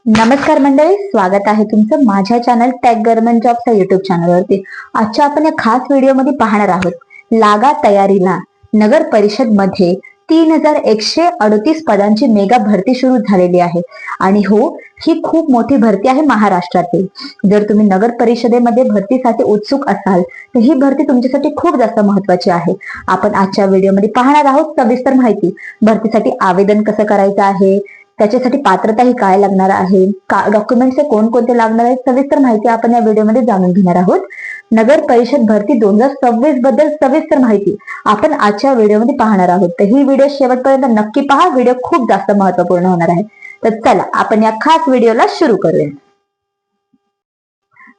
नमस्कार मंडळी, स्वागत आहे तुमचं माझ्या चॅनल टेक गव्हर्नमेंट जॉबच्या युट्यूब चॅनलवरती। आजच्या आपण या खास व्हिडिओमध्ये पाहणार आहोत लागा तयारीला नगर परिषद मध्ये 3138 पदांची मेगा भरती सुरू झालेली आहे। आणि हो, ही खूप मोठी भरती आहे महाराष्ट्रातील। जर तुम्ही नगर परिषदेमध्ये भरतीसाठी उत्सुक असाल तर ही भरती तुमच्यासाठी खूप जास्त महत्वाची आहे। आपण आजच्या व्हिडिओमध्ये पाहणार आहोत सविस्तर माहिती, भरतीसाठी आवेदन कसं करायचं आहे, त्याच्यासाठी पात्रता ही काय लागणार आहे, डॉक्युमेंट्स कोणकोणते लागणार आहेत, सविस्तर माहिती आपण या व्हिडिओमध्ये जाणून घेणार आहोत। नगर परिषद भरती 2026 बद्दल सविस्तर माहिती आपण आजच्या व्हिडिओमध्ये पाहणार आहोत। तर ही व्हिडिओ शेवटपर्यंत नक्की पहा, व्हिडिओ खूप जास्त महत्वपूर्ण होणार आहे। तर चला आपण या खास व्हिडिओला सुरू करूया।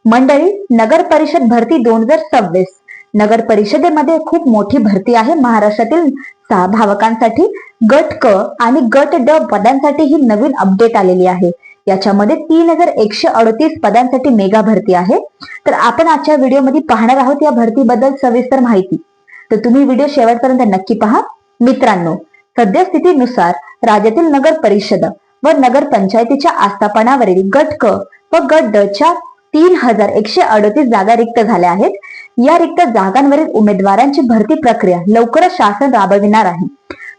मंडळी, नगर परिषद भरती 2026 नगर परिषदेमध्ये खूप मोठी भरती आहे। महाराष्ट्रातील 6 भावकांसाठी गट क आणि गट ड पदांसाठी ही नवीन अपडेट आलेली आहे। याच्यामध्ये 3138 पदांसाठी मेगा भरती आहे। तर आपण आजच्या व्हिडिओमध्ये पाहणार आहोत या भरतीबद्दल सविस्तर माहिती, तर तुम्ही व्हिडिओ शेवटपर्यंत नक्की पहा। मित्रांनो, सद्यस्थितीनुसार राज्यातील नगर परिषद व नगर पंचायतीच्या आस्थापनावरील गट क व गट ड च्या 3138 जागा रिक्त झाल्या आहेत। या रिक्त जागांवरील उमेदवारांची भरती प्रक्रिया लवकरच शासन राबविणार आहे।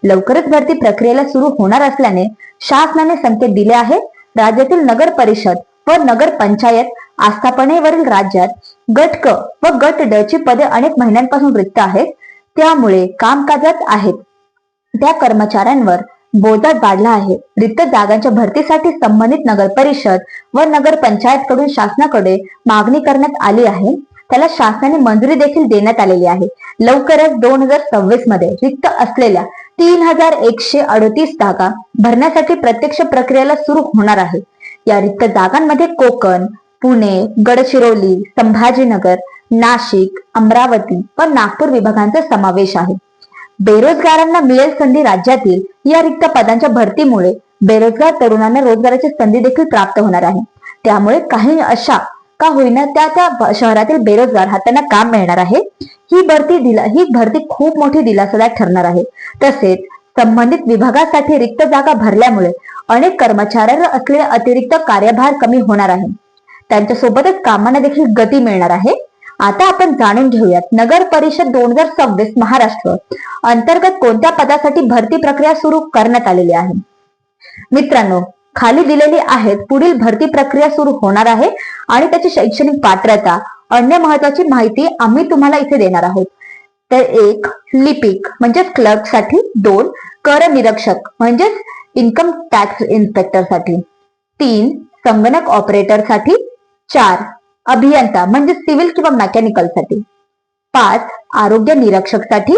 लवकरच भरती प्रक्रियेला सुरू होणार असल्याने शासनाने संकेत दिले आहे। राज्यातील नगर परिषद व नगर पंचायत आस्थापनेवरील राज्यात गट क व गट ड ची पदे अनेक महिन्यांपासून रिक्त आहेत। त्यामुळे कामकाजात आहेत त्या कर्मचाऱ्यांवर बोजा वाढला आहे। रिक्त जागांच्या भरतीसाठी संबंधित नगर परिषद व नगर पंचायत कडून शासनाकडे मागणी करण्यात आली आहे। त्याला शासनाने मंजुरी देखील देण्यात आलेली आहे। लवकरच 2026 मध्ये रिक्त असलेल्या 3138 जागा भरण्यासाठी प्रत्यक्ष प्रक्रियेला सुरू होणार आहे। या रिक्त जागांमध्ये कोकण, पुणे, गडचिरोली, संभाजीनगर, नाशिक, अमरावती व नागपूर विभागांचा समावेश आहे। बेरोजगारांना मिळेल संधी। राज्यातील या रिक्त पदांच्या भरतीमुळे बेरोजगार तरुणांना रोजगाराची संधी देखील प्राप्त होणार आहे। त्यामुळे काही अशा का होईना त्या शहरातील बेरोजगार हातांना काम मिळणार आहे। ही भरती खूप मोठी दिलासादायक ठरणार आहे। तसेच संबंधित विभागासाठी रिक्त जागा भरल्यामुळे अनेक कर्मचाऱ्यांवर असलेला अतिरिक्त कार्यभार कमी होणार आहे। त्यांच्यासोबतच कामांना देखील गती मिळणार आहे। आता आपण जाणून घेऊयात नगर परिषद 2026 महाराष्ट्र अंतर्गत कोणत्या पदासाठी भरती प्रक्रिया सुरू करण्यात आलेली आहे। मित्रांनो, खाली दिलेली आहेत पुढील भरती प्रक्रिया सुरू होणार आहे आणि त्याची शैक्षणिक पात्रता, अन्य महत्वाची माहिती आम्ही तुम्हाला इथे देणार आहोत। तर 1 लिपिक म्हणजेच क्लर्क साठी, 2 कर निरीक्षक म्हणजेच इन्कम टॅक्स इन्स्पेक्टर साठी, 3 संगणक ऑपरेटर साठी, 4 अभियंता म्हणजे सिव्हिल किंवा मेकॅनिकल साठी, 5 आरोग्य निरीक्षक साठी,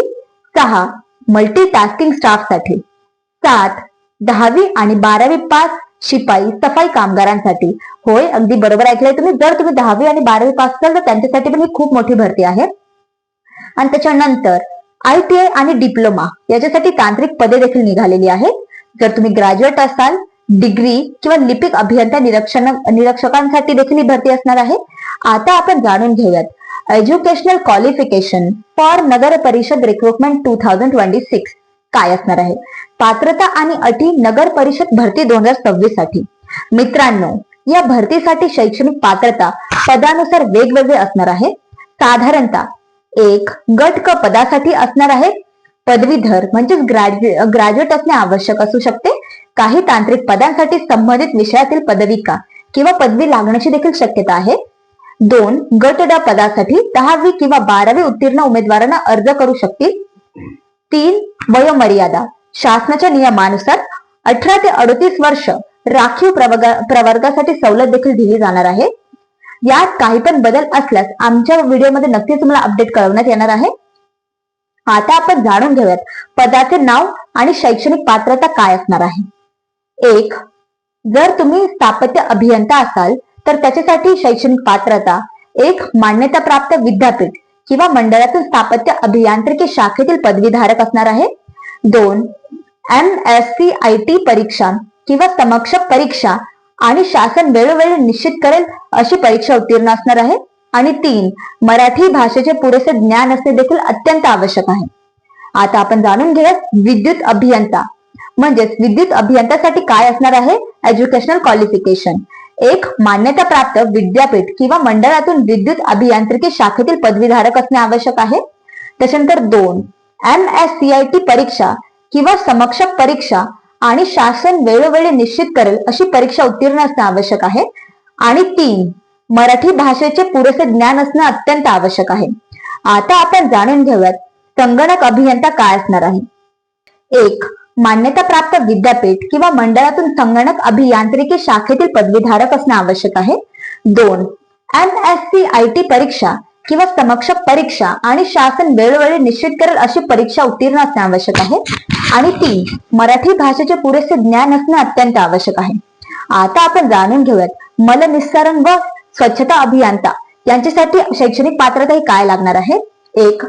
6 मल्टीटास्किंग स्टाफ साठी, 7 10वी आणि 12वी पास शिपाई सफाई कामगारांसाठी। होय, अगदी बरोबर ऐकलंय तुम्ही। जर तुम्ही 10वी आणि 12वी पास असाल तर त्यांच्यासाठी पण ही खूप मोठी भरती आहे। आणि त्याच्यानंतर ITI आणि डिप्लोमा याच्यासाठी तांत्रिक पदे देखील निघालेली आहे। जर तुम्ही ग्रॅज्युएट असाल, डिग्री किंवा लिपिक अभियंता निरीक्षकांसाठी देखील ही भरती असणार आहे। आता आपण जाणून घेऊयात एज्युकेशनल क्वालिफिकेशन फॉर नगर परिषद रिक्रुटमेंट 2026 काय असणार आहे। पात्रता आणि अटी नगर परिषद भरती 2026 साठी। मित्रांनो, या भरतीसाठी शैक्षणिक पात्रता पदानुसार वेगवेगळे असणार आहे। साधारणतः 1 गट क पदासाठी असणार आहे पदवीधर म्हणजेच ग्रॅज्युएट असणे आवश्यक असू शकते। काही तांत्रिक पदांसाठी संबंधित विषयातील पदविका किंवा पदवी लागण्याची देखील शक्यता आहे। 2 गट ड पदासाठी 10वी किंवा 12वी उत्तीर्ण उमेदवारांना अर्ज करू शकतील। 3 वयोमर्यादा शासनाच्या नियमानुसार 18 ते 38 वर्ष राखीव प्रवर्गासाठी सवलत देखील दिली जाणार आहे। यात काही पण बदल असल्यास आमच्या व्हिडिओमध्ये नक्कीच तुम्हाला अपडेट कळवण्यात येणार आहे। आता आपण जाणून घेऊयात पदाचे नाव आणि शैक्षणिक पात्रता काय असणार आहे। 1 जर तुम्ही स्थापत्य अभियंता असाल तर त्याच्यासाठी शैक्षणिक पात्रता 1 मान्यताप्राप्त विद्यापीठ किंवा मंडळातील स्थापत्य अभियांत्रिकी शाखेतील पदवीधारक असणार आहे। 2 MSc IT परीक्षा किंवा समकक्ष परीक्षा आणि शासन वेळोवेळी निश्चित करेल अशी परीक्षा उत्तीर्ण असणार आहे। आणि 3 मराठी भाषेचे पुरेसे ज्ञान असणे देखील अत्यंत आवश्यक आहे। आता आपण जाणून घेऊया विद्युत अभियंता म्हणजेच विद्युत अभियंत्यासाठी काय असणार आहे एज्युकेशनल क्वालिफिकेशन. एक, मान्यता प्राप्त विद्यापीठ किंवा मंडळातून विद्युत अभियांत्रिकी शाखेतील पदवीधारक असणे आवश्यक आहे. त्याच्यानंतर 2, MSCIT परीक्षा किंवा समकक्ष परीक्षा आणि शासन वेळोवेळी निश्चित करेल अशी परीक्षा उत्तीर्ण असणे आवश्यक आहे. आणि 3, मराठी भाषेचे पुरेसे ज्ञान असणे अत्यंत आवश्यक आहे. आता आपण जाणून घेऊयात संगणक अभियंता काय असणार आहे. 1, मान्यता प्राप्त विद्यापीठ किंवा मंडळातून संगणक अभियांत्रिकी शाखेतील पदवीधारक असणे आवश्यक आहे. 2, MSCIT परीक्षा किंवा समकक्ष परीक्षा आणि शासन वेळोवेळी निश्चित करेल अशी परीक्षा उत्तीर्ण असणे आवश्यक आहे. आणि 3, मराठी भाषेचे पुरेसे ज्ञान असणे अत्यंत आवश्यक आहे. आता आपण जाणून घेऊयात मलनिस्सारण व स्वच्छता अभियंता यांच्यासाठी शैक्षणिक पात्रता ही काय लागणार आहे. 1,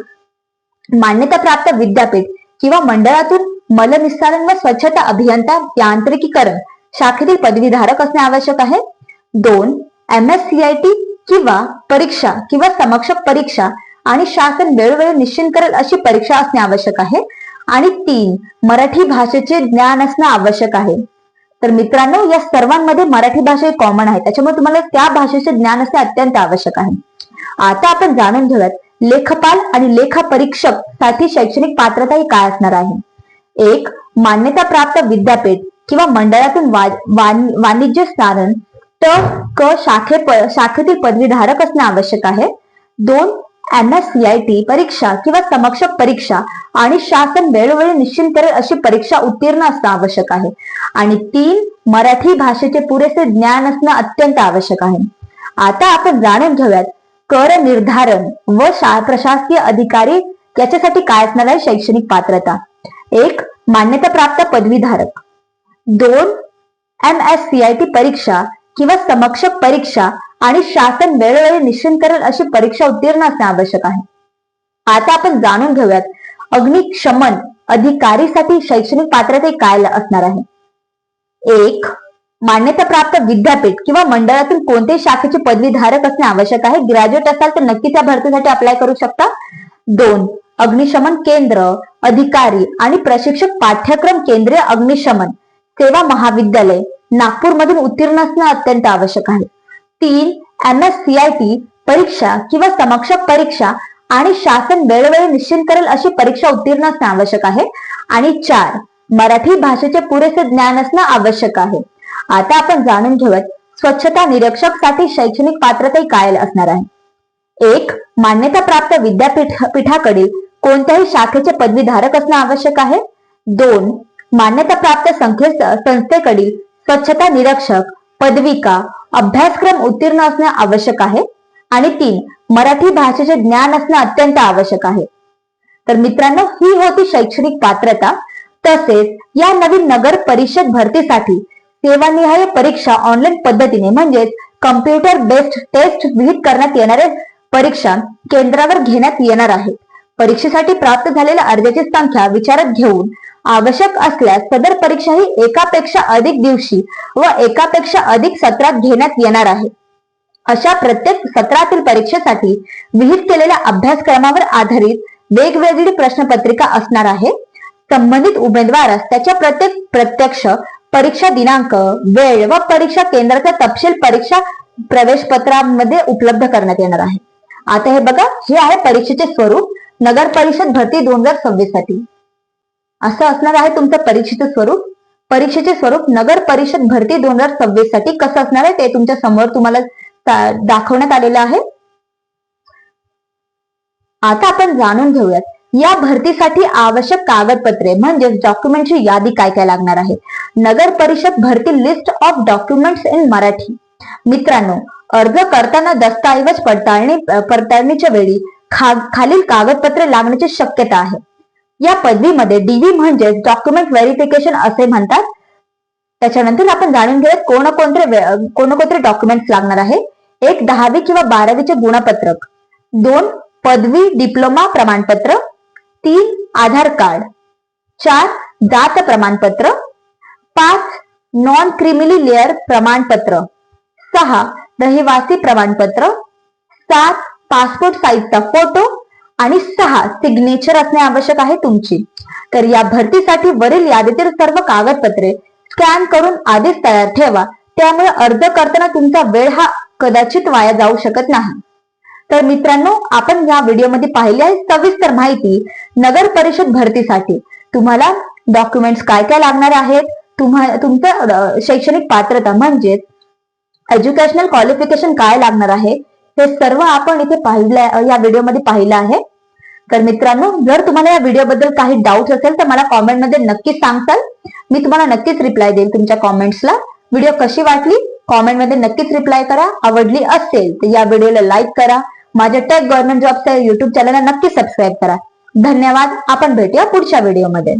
मान्यता प्राप्त विद्यापीठ किंवा मंडळातून मलनिस्सारण व स्वच्छता अभियंता यांत्रिकीकरण शाखेतील पदवीधारक असणे आवश्यक आहे. 2, MSCIT किंवा परीक्षा किंवा समकक्ष परीक्षा आणि शासन वेळोवेळी निश्चित करेल अशी परीक्षा असणे आवश्यक आहे. आणि 3, मराठी भाषेचे ज्ञान असणे आवश्यक आहे. तर मित्रांनो, या सर्वांमध्ये मराठी भाषा कॉमन आहे, त्याच्यामुळे तुम्हाला त्या भाषेचे ज्ञान असणे अत्यंत आवश्यक आहे. आता आपण जाणून घेऊयात लेखपाल आणि लेखा परीक्षक साठी शैक्षणिक पात्रता ही काय असणार आहे. 1, मान्यता प्राप्त विद्यापीठ किंवा मंडळातून वाणिज्य स्नातन क शाखेतील पदवीधारक असणे आवश्यक आहे. 2, MSCIT परीक्षा किंवा समकक्ष परीक्षा आणि शासन वेळोवेळी निश्चित करेल अशी परीक्षा उत्तीर्ण असणे आवश्यक आहे. आणि 3, मराठी भाषेचे पुरेसे ज्ञान असणे अत्यंत आवश्यक आहे. आता आपण जाणून घेऊयात कर निर्धारण व प्रशासकीय अधिकारी याच्यासाठी काय असणार आहे शैक्षणिक पात्रता. 1, मान्यता प्राप्त पदवीधारक. 2, MSCIT परीक्षा किंवा समकक्ष परीक्षा आणि शासन वेळोवेळी निश्चित करेल अशी परीक्षा उत्तीर्ण असणे आवश्यक आहे. आता आपण जाणून घेऊयात अग्निशमन अधिकारीसाठी शैक्षणिक पात्रता काय असणार आहे. 1, मान्यता प्राप्त विद्यापीठ किंवा मंडळातून कोणत्याही शाखेची पदवीधारक असणे आवश्यक आहे. ग्रॅज्युएट असाल तर नक्की त्या भरतीसाठी अप्लाय करू शकता. 2, अग्निशमन केंद्र अधिकारी आणि प्रशिक्षक पाठ्यक्रम केंद्रीय अग्निशमन सेवा महाविद्यालय नागपूर मधून उत्तीर्ण असणे अत्यंत आवश्यक आहे. 3, MSCIT परीक्षा किंवा समकक्ष परीक्षा आणि शासन वेळोवेळी निश्चित करेल अशी परीक्षा उत्तीर्ण असणे आवश्यक आहे. आणि 4, मराठी भाषेचे पुरेसे ज्ञान असणे आवश्यक आहे. आता आपण जाणून घेऊयात स्वच्छता निरीक्षक साठी शैक्षणिक पात्रता काय असणार आहे. 1, मान्यता प्राप्त विद्यापीठाकडील कोणत्याही शाखेचे पदवीधारक असणे आवश्यक आहे. 2, मान्यता प्राप्त संस्थेकडील स्वच्छता निरीक्षक पदविका अभ्यासक्रम उत्तीर्ण असणे आवश्यक आहे. आणि 3, मराठी भाषेचे ज्ञान असणे अत्यंत आवश्यक आहे. तर मित्रांनो, ही होती शैक्षणिक पात्रता. तसेच या नवीन नगर परिषद भरतीसाठी सेवानिहाय परीक्षा ऑनलाईन पद्धतीने म्हणजेच कम्प्युटर बेस्ड टेस्ट विहित करण्यात येणारे परीक्षा केंद्रावर घेण्यात येणार आहे. परीक्षेसाठी प्राप्त झालेल्या अर्जाची संख्या विचारात घेऊन आवश्यक असल्यास सदर परीक्षा ही एकापेक्षा अधिक दिवशी व एकापेक्षा अधिक सत्रात घेण्यात येणार आहे. अशा प्रत्येक सत्रातील परीक्षेसाठी विहित केलेल्या अभ्यासक्रमावर आधारित वेगवेगळी प्रश्नपत्रिका असणार आहे. संबंधित उमेदवारास त्याच्या प्रत्यक्ष परीक्षा दिनांक, वेळ व परीक्षा केंद्राचा तपशील परीक्षा प्रवेश पत्रामध्ये उपलब्ध करण्यात येणार आहे. आता हे बघा, हे आहे परीक्षेचे स्वरूप नगर परिषद भरती 2026 साठी. असं असणार आहे तुमचं परीक्षेचे स्वरूप. परीक्षेचे स्वरूप नगर परिषद भरती 2026 साठी कसं असणार आहे ते तुमच्या समोर तुम्हाला दाखवण्यात आलेलं आहे. आता आपण जाणून घेऊयात या भरतीसाठी आवश्यक कागदपत्रे म्हणजेच डॉक्युमेंटची यादी काय काय लागणार आहे. नगर परिषद भरती list of documents in Marathi. मित्रांनो, अर्ज करताना दस्तऐवज पडताळणीच्या वेळी खालील कागदपत्रे लागण्याची शक्यता आहे. या पदवीमध्ये DV म्हणजेच डॉक्युमेंट व्हेरिफिकेशन असे म्हणतात. त्याच्यानंतर आपण जाणून घेऊयात कोणकोणते डॉक्युमेंट्स लागणार आहे. 1, 10वी किंवा 12वीचे गुणपत्रक. 2, पदवी डिप्लोमा प्रमाणपत्र. 3, आधार कार्ड. 4, जात प्रमाणपत्र. 5, नॉन क्रिमिनल लेअर प्रमाणपत्र. 6, रहिवासी प्रमाणपत्र. 7, पासपोर्ट साईजचा फोटो. आणि 6 सिग्नेचर असणे आवश्यक आहे तुमची. तर या भरतीसाठी वरील यादीतील सर्व कागदपत्रे स्कॅन करून आधीच तयार ठेवा. त्यामुळे अर्ज करताना तुमचा वेळ हा कदाचित वाया जाऊ शकत नाही. तर मित्रांनो, आपण या व्हिडिओमध्ये पाहिली आहे सविस्तर माहिती नगर परिषद भरतीसाठी. तुम्हाला डॉक्युमेंट्स काय काय लागणार आहेत, तुमचं शैक्षणिक पात्रता म्हणजेच एज्युकेशनल क्वालिफिकेशन काय लागणार आहे, हे सर्व आपण इथे या व्हिडिओमध्ये पाहिलं आहे. तर मित्रांनो, जर तुम्हाला या व्हिडिओबद्दल काही डाऊट असेल तर मला कॉमेंटमध्ये नक्कीच सांगताल. मी तुम्हाला नक्कीच रिप्लाय देईल तुमच्या कॉमेंट्सला. व्हिडिओ कशी वाटली कॉमेंटमध्ये नक्कीच रिप्लाय करा. आवडली असेल तर या व्हिडिओला लाईक करा. माझ्या टेक गव्हर्नमेंट जॉबच्या युट्यूब चॅनलला नक्की सबस्क्राईब करा. धन्यवाद. आपण भेटूया पुढच्या व्हिडिओमध्ये.